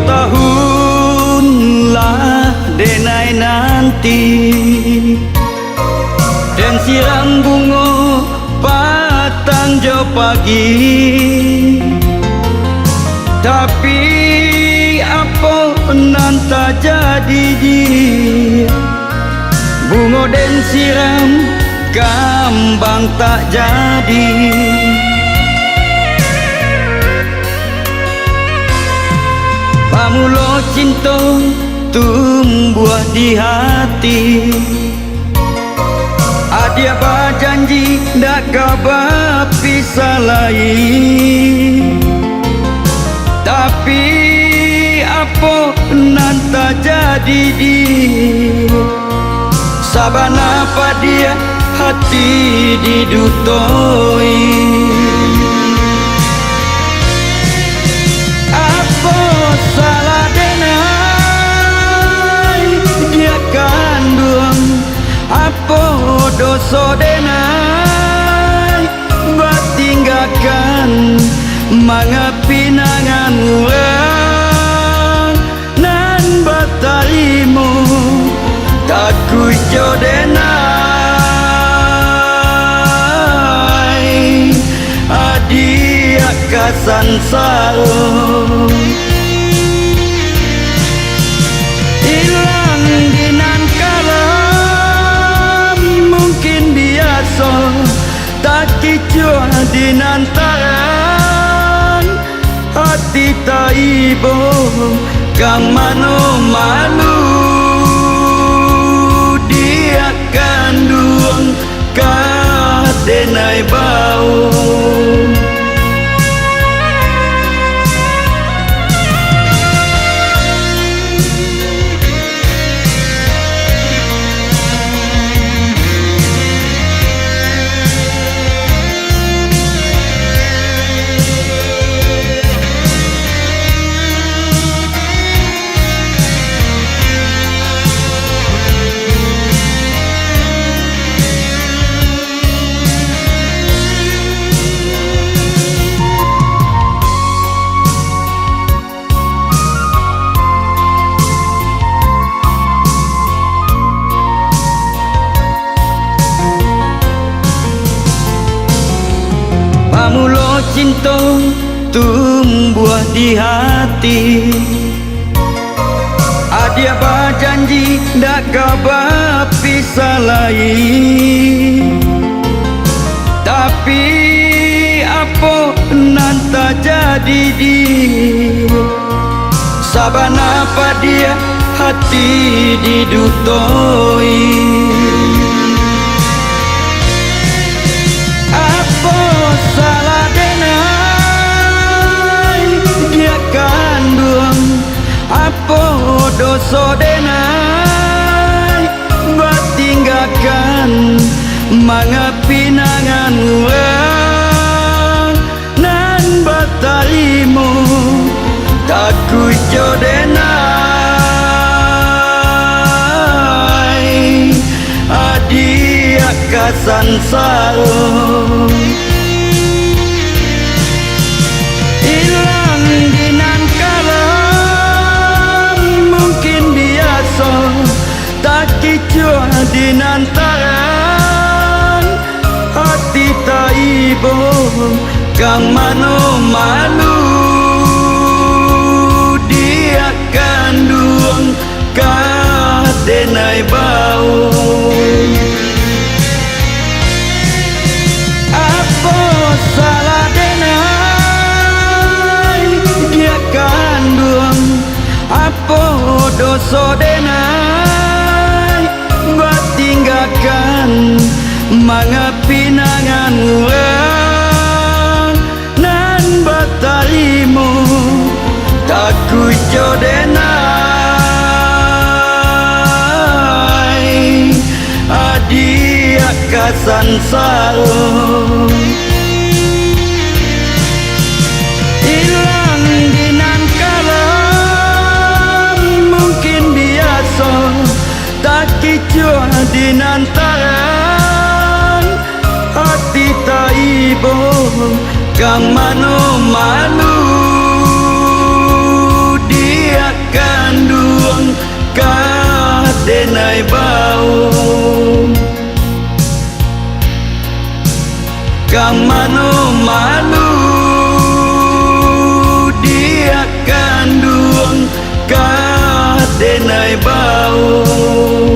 tahun lah denai nanti, dan siram bunga patang jo pagi. Tapi apa nan tak jadi dia, bunga dan siram kambang tak jadi. Pamulo cinta tumbuh di hati, adia berjanji dak kabar pisah lagi. Tapi apa nan tak jadi dia, sabana apa dia hati didutoi. Apa salah denai dia kandung, apa dosa denai bertinggalkan mengapinangan orang nan batarimu takut jodenai adia kasan sarung hilang dinan kalam mungkin biasa tak kicau dinan taran hati tak ibu kang mano malu dia kandung kadenai bau. Pamulo cinta tumbuh di hati, adia berjanji dak kabar pisah lagi. Tapi apa nan tak jadi dia, sabana apa dia hati didutoi. Salah denai dia kandung, apa dosa denai bertinggalkan mengapinangan orang nan batarimu takut jodenai adia kasan sarung dinan taran hati tak ibu kang mano malu dia kandung kadenai bau. Apa salah denai dia kandung, apa dosa denai bertinggalkan mengapinangan orang nan batarimu takut jodenai adia kasan sarung hilang dinan kalam mungkin biasa tak kicau dinan taran hati tak ibu kang mano malu dia bau